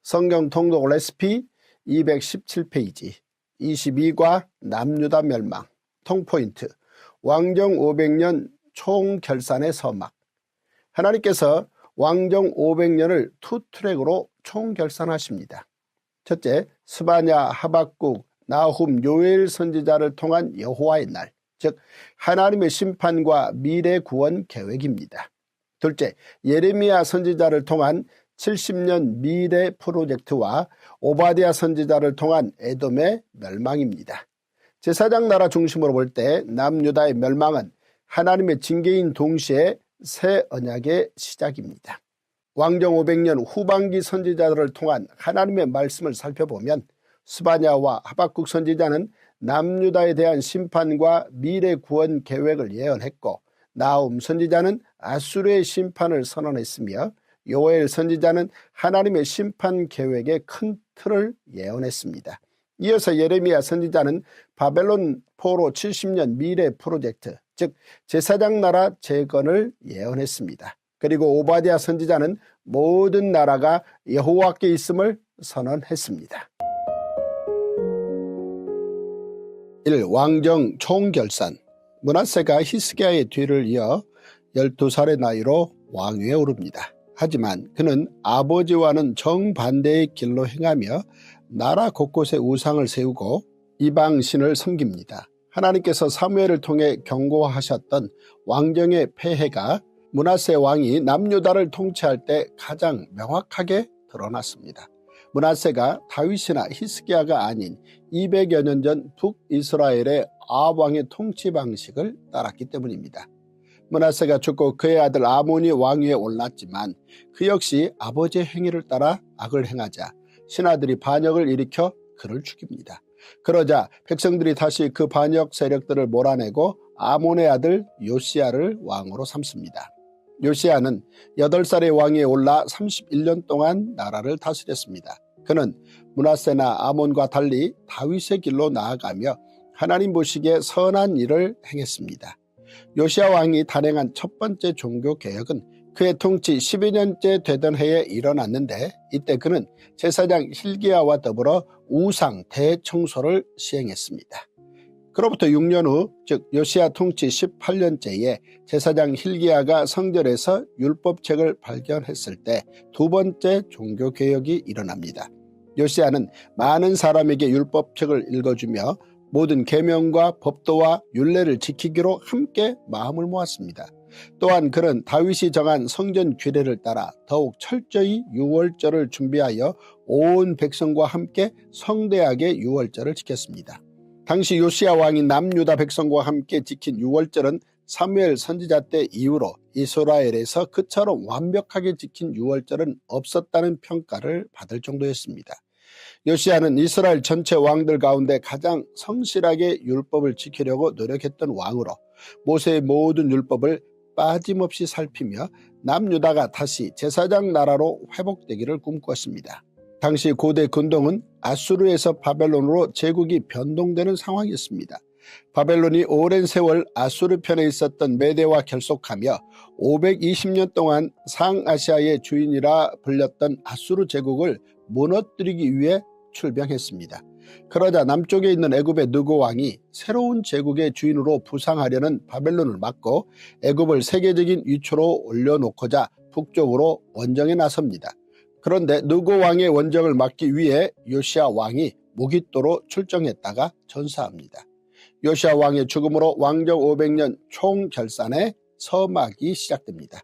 성경 통독 레시피 217페이지 22과 남유다 멸망 통포인트 왕정 500년 총결산의 서막. 하나님께서 왕정 500년을 투 트랙으로 총결산하십니다. 첫째, 스바냐, 하박국, 나훔, 요엘 선지자를 통한 여호와의 날, 즉 하나님의 심판과 미래 구원 계획입니다. 둘째, 예레미야 선지자를 통한 70년 미래 프로젝트와 오바댜 선지자를 통한 에돔의 멸망입니다. 제사장 나라 중심으로 볼 때 남유다의 멸망은 하나님의 징계인 동시에 새 언약의 시작입니다. 왕정 500년 후반기 선지자들을 통한 하나님의 말씀을 살펴보면 스바냐와 하박국 선지자는 남유다에 대한 심판과 미래 구원 계획을 예언했고, 나훔 선지자는 아수르의 심판을 선언했으며 요엘 선지자는 하나님의 심판 계획의 큰 틀을 예언했습니다. 이어서 예레미야 선지자는 바벨론 포로 70년 미래 프로젝트, 즉 제사장 나라 재건을 예언했습니다. 그리고 오바댜 선지자는 모든 나라가 여호와께 있음을 선언했습니다. 1. 왕정 총결산. 므낫세가 히스기야의 뒤를 이어 12살의 나이로 왕위에 오릅니다. 하지만 그는 아버지와는 정반대의 길로 행하며 나라 곳곳에 우상을 세우고 이방신을 섬깁니다. 하나님께서 사무엘을 통해 경고하셨던 왕정의 폐해가 므낫세 왕이 남유다를 통치할 때 가장 명확하게 드러났습니다. 므낫세가 다윗이나 히스기야가 아닌 200여 년 전 북이스라엘의 아합 왕의 통치 방식을 따랐기 때문입니다. 므낫세가 죽고 그의 아들 아몬이 왕위에 올랐지만 그 역시 아버지의 행위를 따라 악을 행하자 신하들이 반역을 일으켜 그를 죽입니다. 그러자 백성들이 다시 그 반역 세력들을 몰아내고 아몬의 아들 요시야를 왕으로 삼습니다. 요시야는 8살의 왕위에 올라 31년 동안 나라를 다스렸습니다. 그는 므낫세나 아몬과 달리 다윗의 길로 나아가며 하나님 보시기에 선한 일을 행했습니다. 요시야 왕이 단행한 첫 번째 종교개혁은 그의 통치 12년째 되던 해에 일어났는데, 이때 그는 제사장 hil기야와 더불어 우상 대청소를 시행했습니다. 그로부터 6년 후, 즉 요시야 통치 18년째에 제사장 hil기야가 성전에서 율법책을 발견했을 때 두 번째 종교개혁이 일어납니다. 요시야는 많은 사람에게 율법책을 읽어주며 모든 계명과 법도와 율례를 지키기로 함께 마음을 모았습니다. 또한 그는 다윗이 정한 성전 규례를 따라 더욱 철저히 유월절을 준비하여 온 백성과 함께 성대하게 유월절을 지켰습니다. 당시 요시야 왕이 남유다 백성과 함께 지킨 유월절은 사무엘 선지자 때 이후로 이스라엘에서 그처럼 완벽하게 지킨 유월절은 없었다는 평가를 받을 정도였습니다. 요시야는 이스라엘 전체 왕들 가운데 가장 성실하게 율법을 지키려고 노력했던 왕으로 모세의 모든 율법을 빠짐없이 살피며 남유다가 다시 제사장 나라로 회복되기를 꿈꿨습니다. 당시 고대 근동은 아수르에서 바벨론으로 제국이 변동되는 상황이었습니다. 바벨론이 오랜 세월 아수르 편에 있었던 메대와 결속하며 520년 동안 상아시아의 주인이라 불렸던 아수르 제국을 무너뜨리기 위해 출병했습니다. 그러자 남쪽에 있는 애굽의 느고 왕이 새로운 제국의 주인으로 부상하려는 바벨론을 막고 애굽을 세계적인 위초로 올려놓고자 북쪽으로 원정에 나섭니다. 그런데 느고 왕의 원정을 막기 위해 요시야 왕이 무깃도로 출정했다가 전사합니다. 요시야 왕의 죽음으로 왕정 500년 총결산의 서막이 시작됩니다.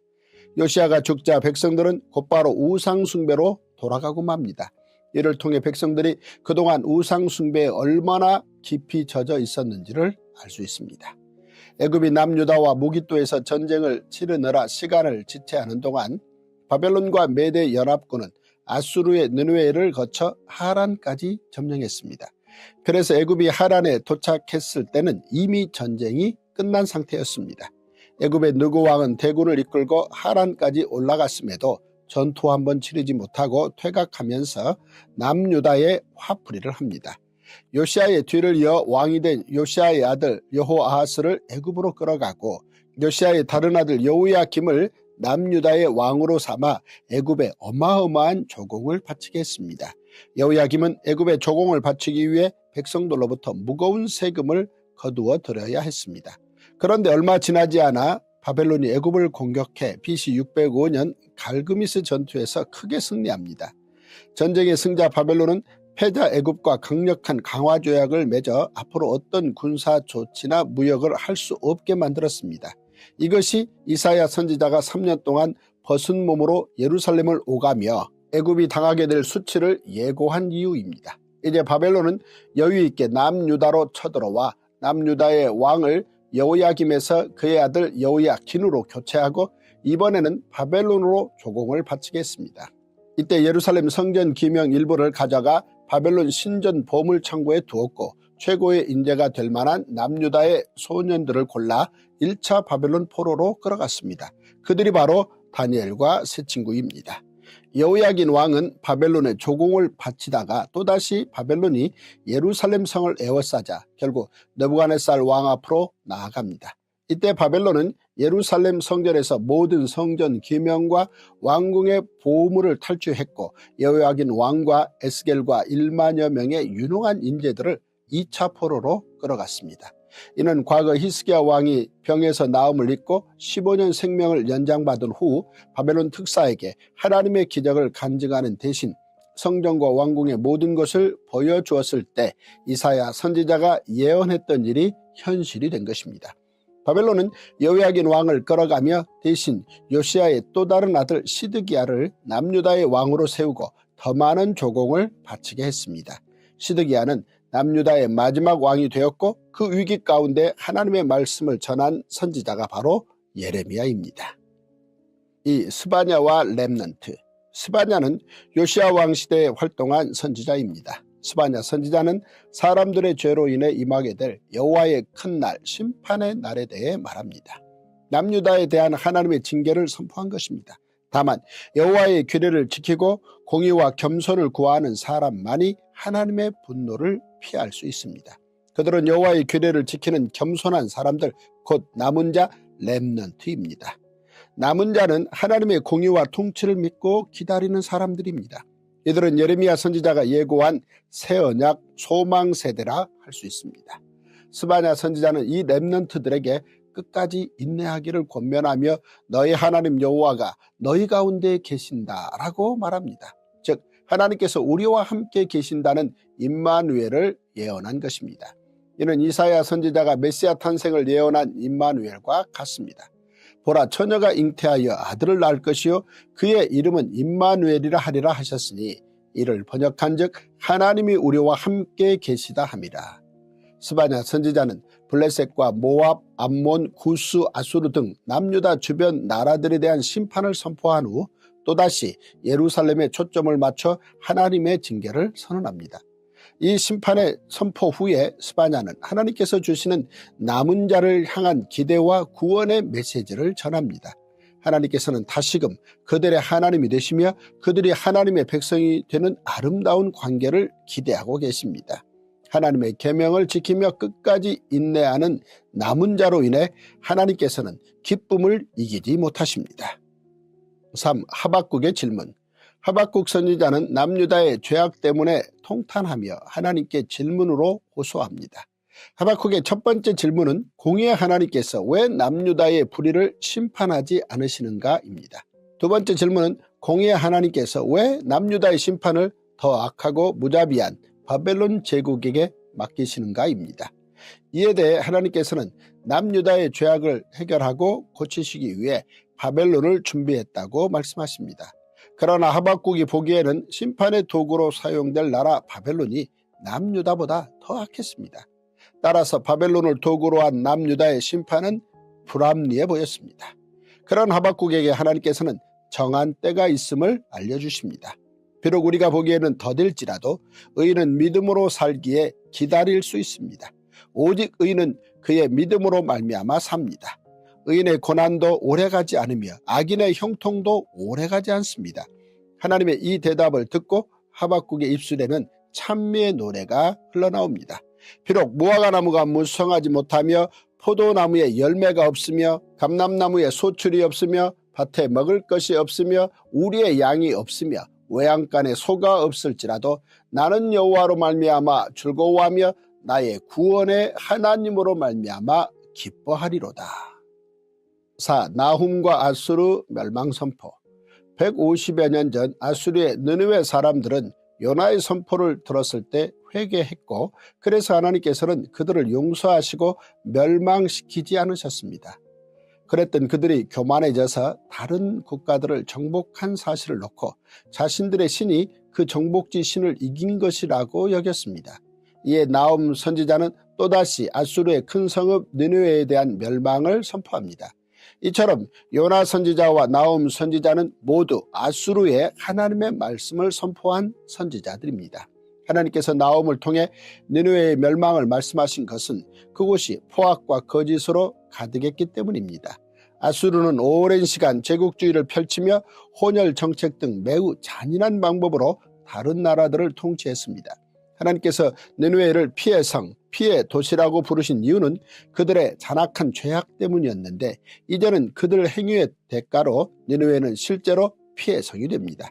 요시야가 죽자 백성들은 곧바로 우상 숭배로 돌아가고 맙니다. 이를 통해 백성들이 그동안 우상 숭배에 얼마나 깊이 젖어 있었는지를 알 수 있습니다. 애굽이 남유다와 무깃도에서 전쟁을 치르느라 시간을 지체하는 동안 바벨론과 메대 연합군은 아수르의 느느웨를 거쳐 하란까지 점령했습니다. 그래서 애굽이 하란에 도착했을 때는 이미 전쟁이 끝난 상태였습니다. 애굽의 느고 왕은 대군을 이끌고 하란까지 올라갔음에도 전투 한번 치르지 못하고 퇴각하면서 남유다에 화풀이를 합니다. 요시야의 뒤를 이어 왕이 된 요시야의 아들 여호아하스를 애굽으로 끌어가고 요시야의 다른 아들 여호야김을 남유다의 왕으로 삼아 애굽에 어마어마한 조공을 바치게 했습니다. 여호야김은 애굽에 조공을 바치기 위해 백성들로부터 무거운 세금을 거두어 들여야 했습니다. 그런데 얼마 지나지 않아 바벨론이 애굽을 공격해 BC 605년 갈그미스 전투에서 크게 승리합니다. 전쟁의 승자 바벨론은 패자 애굽과 강력한 강화 조약을 맺어 앞으로 어떤 군사 조치나 무역을 할 수 없게 만들었습니다. 이것이 이사야 선지자가 3년 동안 벗은 몸으로 예루살렘을 오가며 애굽이 당하게 될 수치를 예고한 이유입니다. 이제 바벨론은 여유있게 남유다로 쳐들어와 남유다의 왕을 여호야김에서 그의 아들 여호야긴으로 교체하고 이번에는 바벨론으로 조공을 바치게 했습니다. 이때 예루살렘 성전 기명 일부를 가져가 바벨론 신전 보물창고에 두었고 최고의 인재가 될 만한 남유다의 소년들을 골라 1차 바벨론 포로로 끌어갔습니다. 그들이 바로 다니엘과 세 친구입니다. 여호야긴 왕은 바벨론에 조공을 바치다가 또다시 바벨론이 예루살렘 성을 에워싸자 결국 느부갓네살 왕 앞으로 나아갑니다. 이때 바벨론은 예루살렘 성전에서 모든 성전 기명과 왕궁의 보물을 탈취했고 여호야긴 왕과 에스겔과 1만여 명의 유능한 인재들을 2차 포로로 끌어갔습니다. 이는 과거 히스기야 왕이 병에서 나음을 입고 15년 생명을 연장받은 후 바벨론 특사에게 하나님의 기적을 간증하는 대신 성전과 왕궁의 모든 것을 보여주었을 때 이사야 선지자가 예언했던 일이 현실이 된 것입니다. 바벨론은 여호야긴 왕을 끌어가며 대신 요시야의 또 다른 아들 시드기야를 남유다의 왕으로 세우고 더 많은 조공을 바치게 했습니다. 시드기야는 남유다의 마지막 왕이 되었고 그 위기 가운데 하나님의 말씀을 전한 선지자가 바로 예레미야입니다. 이 스바냐와 렘넌트. 스바냐는 요시야 왕 시대에 활동한 선지자입니다. 스바냐 선지자는 사람들의 죄로 인해 임하게 될 여호와의 큰 날, 심판의 날에 대해 말합니다. 남유다에 대한 하나님의 징계를 선포한 것입니다. 다만 여호와의 규례를 지키고 공의와 겸손을 구하는 사람만이 하나님의 분노를 피할 수 있습니다. 그들은 여호와의 규례를 지키는 겸손한 사람들, 곧 남은 자 렘넌트입니다. 남은 자는 하나님의 공의와 통치를 믿고 기다리는 사람들입니다. 이들은 예레미야 선지자가 예고한 새 언약 소망 세대라 할 수 있습니다. 스바냐 선지자는 이 렘넌트들에게 끝까지 인내하기를 권면하며 너희 하나님 여호와가 너희 가운데 계신다라고 말합니다. 즉 하나님께서 우리와 함께 계신다는 임마누엘을 예언한 것입니다. 이는 이사야 선지자가 메시아 탄생을 예언한 임마누엘과 같습니다. 보라 처녀가 잉태하여 아들을 낳을 것이요 그의 이름은 임마누엘이라 하리라 하셨으니 이를 번역한즉 하나님이 우리와 함께 계시다 함이라. 스바냐 선지자는 블레셋과 모압, 암몬, 구스, 아수르 등 남유다 주변 나라들에 대한 심판을 선포한 후 또다시 예루살렘에 초점을 맞춰 하나님의 징계를 선언합니다. 이 심판의 선포 후에 스바냐는 하나님께서 주시는 남은 자를 향한 기대와 구원의 메시지를 전합니다. 하나님께서는 다시금 그들의 하나님이 되시며 그들이 하나님의 백성이 되는 아름다운 관계를 기대하고 계십니다. 하나님의 계명을 지키며 끝까지 인내하는 남은 자로 인해 하나님께서는 기쁨을 이기지 못하십니다. 3. 하박국의 질문. 하박국 선지자는 남유다의 죄악 때문에 통탄하며 하나님께 질문으로 호소합니다. 하박국의 첫 번째 질문은 공의의 하나님께서 왜 남유다의 불의를 심판하지 않으시는가입니다. 두 번째 질문은 공의의 하나님께서 왜 남유다의 심판을 더 악하고 무자비한 바벨론 제국에게 맡기시는가입니다. 이에 대해 하나님께서는 남유다의 죄악을 해결하고 고치시기 위해 바벨론을 준비했다고 말씀하십니다. 그러나 하박국이 보기에는 심판의 도구로 사용될 나라 바벨론이 남유다보다 더 악했습니다. 따라서 바벨론을 도구로 한 남유다의 심판은 불합리해 보였습니다. 그런 하박국에게 하나님께서는 정한 때가 있음을 알려주십니다. 비록 우리가 보기에는 더딜지라도 의인은 믿음으로 살기에 기다릴 수 있습니다. 오직 의인은 그의 믿음으로 말미암아 삽니다. 의인의 고난도 오래가지 않으며 악인의 형통도 오래가지 않습니다. 하나님의 이 대답을 듣고 하박국의 입술에는 찬미의 노래가 흘러나옵니다. 비록 무화과나무가 무성하지 못하며 포도나무에 열매가 없으며 감람나무에 소출이 없으며 밭에 먹을 것이 없으며 우리의 양이 없으며 외양간에 소가 없을지라도 나는 여호와로 말미암아 즐거워하며 나의 구원의 하나님으로 말미암아 기뻐하리로다. 4. 나훔과 아수르 멸망선포. 150여 년 전 아수르의 느느웨 사람들은 요나의 선포를 들었을 때 회개했고, 그래서 하나님께서는 그들을 용서하시고 멸망시키지 않으셨습니다. 그랬던 그들이 교만해져서 다른 국가들을 정복한 사실을 놓고 자신들의 신이 그 정복지 신을 이긴 것이라고 여겼습니다. 이에 나훔 선지자는 또다시 아수르의 큰 성읍 느느웨에 대한 멸망을 선포합니다. 이처럼 요나 선지자와 나훔 선지자는 모두 아수르의 하나님의 말씀을 선포한 선지자들입니다. 하나님께서 나훔을 통해 느느웨의 멸망을 말씀하신 것은 그곳이 포악과 거짓으로 가득했기 때문입니다. 아수르는 오랜 시간 제국주의를 펼치며 혼혈 정책 등 매우 잔인한 방법으로 다른 나라들을 통치했습니다. 하나님께서 느느웨를 피의 성, 피의 도시라고 부르신 이유는 그들의 잔악한 죄악 때문이었는데, 이제는 그들 행위의 대가로 느느웨는 실제로 피의 성이 됩니다.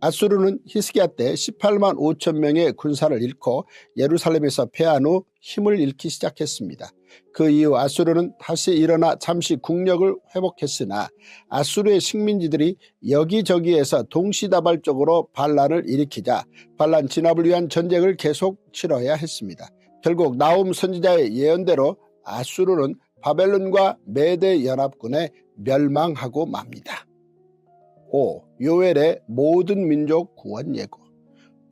아수르는 히스기야 때 18만 5천 명의 군사를 잃고 예루살렘에서 패한 후 힘을 잃기 시작했습니다. 그 이후 아수르는 다시 일어나 잠시 국력을 회복했으나 아수르의 식민지들이 여기저기에서 동시다발적으로 반란을 일으키자 반란 진압을 위한 전쟁을 계속 치러야 했습니다. 결국 나훔 선지자의 예언대로 아수르는 바벨론과 메대 연합군에 멸망하고 맙니다. 5. 요엘의 모든 민족 구원 예고.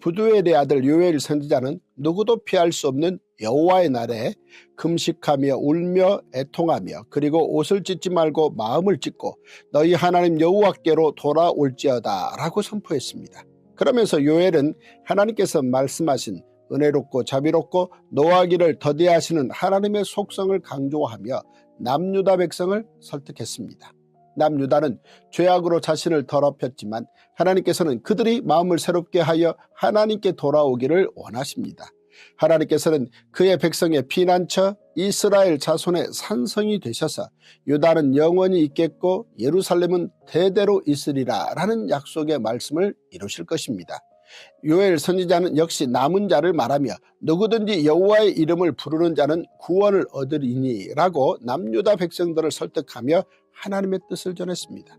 부두엘의 아들 요엘 선지자는 누구도 피할 수 없는 여호와의 날에 금식하며 울며 애통하며 그리고 옷을 찢지 말고 마음을 찢고 너희 하나님 여호와께로 돌아올지어다 라고 선포했습니다. 그러면서 요엘은 하나님께서 말씀하신 은혜롭고 자비롭고 노하기를 더디하시는 하나님의 속성을 강조하며 남유다 백성을 설득했습니다. 남유다는 죄악으로 자신을 더럽혔지만 하나님께서는 그들이 마음을 새롭게 하여 하나님께 돌아오기를 원하십니다. 하나님께서는 그의 백성의 피난처 이스라엘 자손의 산성이 되셔서 유다는 영원히 있겠고 예루살렘은 대대로 있으리라 라는 약속의 말씀을 이루실 것입니다. 요엘 선지자는 역시 남은 자를 말하며 누구든지 여호와의 이름을 부르는 자는 구원을 얻으리니 라고 남유다 백성들을 설득하며 하나님의 뜻을 전했습니다.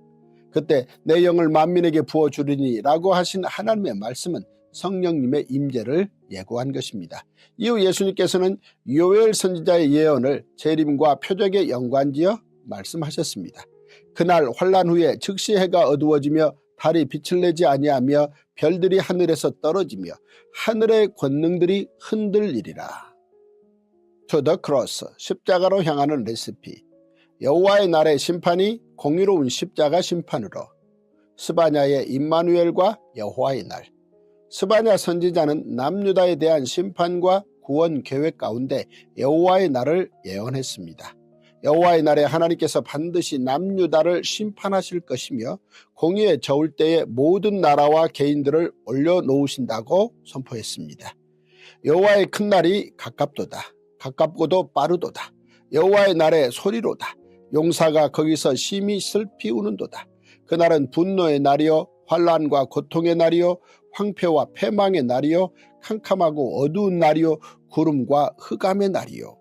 그때 내 영을 만민에게 부어주리니 라고 하신 하나님의 말씀은 성령님의 임재를 예고한 것입니다. 이후 예수님께서는 요엘 선지자의 예언을 재림과 표적에 연관지어 말씀하셨습니다. 그날 환란 후에 즉시 해가 어두워지며 달이 빛을 내지 아니하며 별들이 하늘에서 떨어지며 하늘의 권능들이 흔들리리라. To the cross, 십자가로 향하는 레시피. 여호와의 날의 심판이 공의로운 십자가 심판으로. 스바냐의 임마누엘과 여호와의 날. 스바냐 선지자는 남유다에 대한 심판과 구원 계획 가운데 여호와의 날을 예언했습니다. 여호와의 날에 하나님께서 반드시 남유다를 심판하실 것이며 공의에 저울 때에 모든 나라와 개인들을 올려놓으신다고 선포했습니다. 여호와의 큰 날이 가깝도다. 가깝고도 빠르도다. 여호와의 날의 소리로다. 용사가 거기서 심히 슬피 우는도다. 그날은 분노의 날이요 환난과 고통의 날이요 황폐와 패망의 날이요 캄캄하고 어두운 날이요 구름과 흑암의 날이요.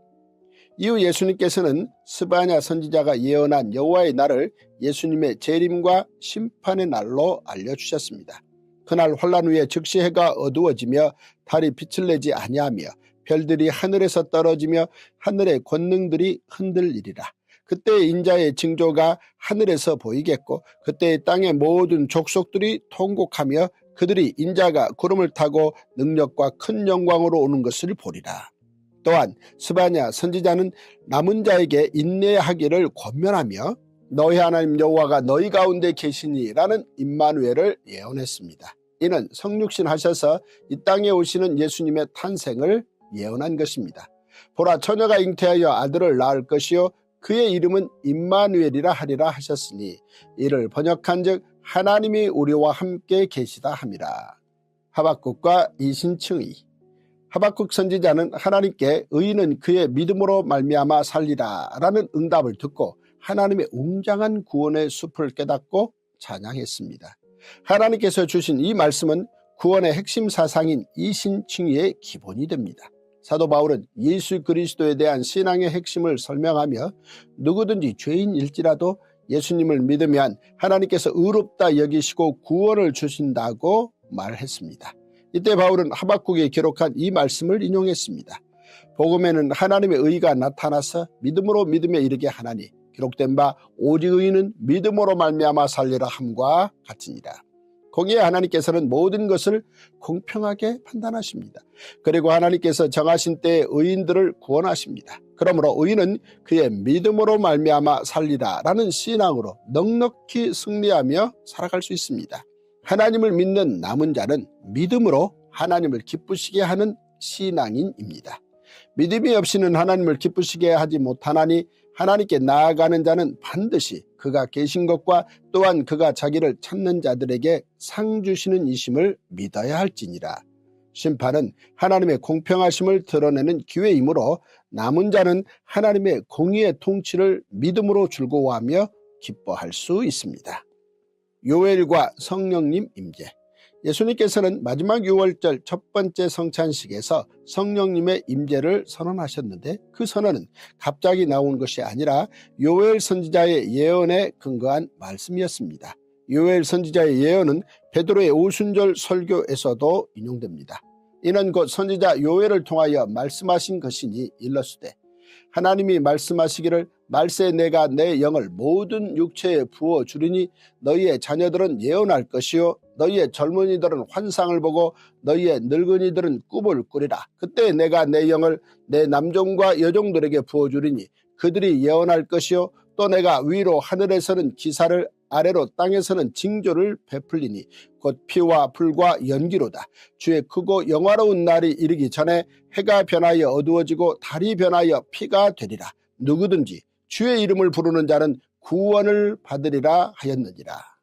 이후 예수님께서는 스바냐 선지자가 예언한 여호와의 날을 예수님의 재림과 심판의 날로 알려주셨습니다. 그날 환난 후에 즉시 해가 어두워지며 달이 빛을 내지 아니하며 별들이 하늘에서 떨어지며 하늘의 권능들이 흔들리리라. 그때 인자의 징조가 하늘에서 보이겠고 그때 땅의 모든 족속들이 통곡하며 그들이 인자가 구름을 타고 능력과 큰 영광으로 오는 것을 보리라. 또한 스바냐 선지자는 남은 자에게 인내하기를 권면하며 너희 하나님 여호와가 너희 가운데 계시니 라는 임마누엘을 예언했습니다. 이는 성육신 하셔서 이 땅에 오시는 예수님의 탄생을 예언한 것입니다. 보라 처녀가 잉태하여 아들을 낳을 것이요 그의 이름은 임마누엘이라 하리라 하셨으니 이를 번역한즉 하나님이 우리와 함께 계시다 함이라. 하박국과 이신층의. 하박국 선지자는 하나님께 의인은 그의 믿음으로 말미암아 살리라 라는 응답을 듣고 하나님의 웅장한 구원의 숲을 깨닫고 찬양했습니다. 하나님께서 주신 이 말씀은 구원의 핵심 사상인 이신칭의의 기본이 됩니다. 사도 바울은 예수 그리스도에 대한 신앙의 핵심을 설명하며 누구든지 죄인일지라도 예수님을 믿으면 하나님께서 의롭다 여기시고 구원을 주신다고 말했습니다. 이때 바울은 하박국에 기록한 이 말씀을 인용했습니다. 복음에는 하나님의 의가 나타나서 믿음으로 믿음에 이르게 하나니 기록된 바 오직 의인은 믿음으로 말미암아 살리라 함과 같으니라. 거기에 하나님께서는 모든 것을 공평하게 판단하십니다. 그리고 하나님께서 정하신 때에 의인들을 구원하십니다. 그러므로 의인은 그의 믿음으로 말미암아 살리라 라는 신앙으로 넉넉히 승리하며 살아갈 수 있습니다. 하나님을 믿는 남은 자는 믿음으로 하나님을 기쁘시게 하는 신앙인입니다. 믿음이 없이는 하나님을 기쁘시게 하지 못하나니 하나님께 나아가는 자는 반드시 그가 계신 것과 또한 그가 자기를 찾는 자들에게 상 주시는 이심을 믿어야 할지니라. 심판은 하나님의 공평하심을 드러내는 기회이므로 남은 자는 하나님의 공의의 통치를 믿음으로 즐거워하며 기뻐할 수 있습니다. 요엘과 성령님 임재. 예수님께서는 마지막 유월절 첫 번째 성찬식에서 성령님의 임재를 선언하셨는데 그 선언은 갑자기 나온 것이 아니라 요엘 선지자의 예언에 근거한 말씀이었습니다. 요엘 선지자의 예언은 베드로의 오순절 설교에서도 인용됩니다. 이는 곧 선지자 요엘을 통하여 말씀하신 것이니 일러스되 하나님이 말씀하시기를 말세 내가 내 영을 모든 육체에 부어주리니 너희의 자녀들은 예언할 것이요 너희의 젊은이들은 환상을 보고 너희의 늙은이들은 꿈을 꾸리라. 그때 내가 내 영을 내 남종과 여종들에게 부어주리니 그들이 예언할 것이요 또 내가 위로 하늘에서는 기사를 아래로 땅에서는 징조를 베풀리니 곧 피와 불과 연기로다. 주의 크고 영화로운 날이 이르기 전에 해가 변하여 어두워지고 달이 변하여 피가 되리라. 누구든지 주의 이름을 부르는 자는 구원을 받으리라 하였느니라.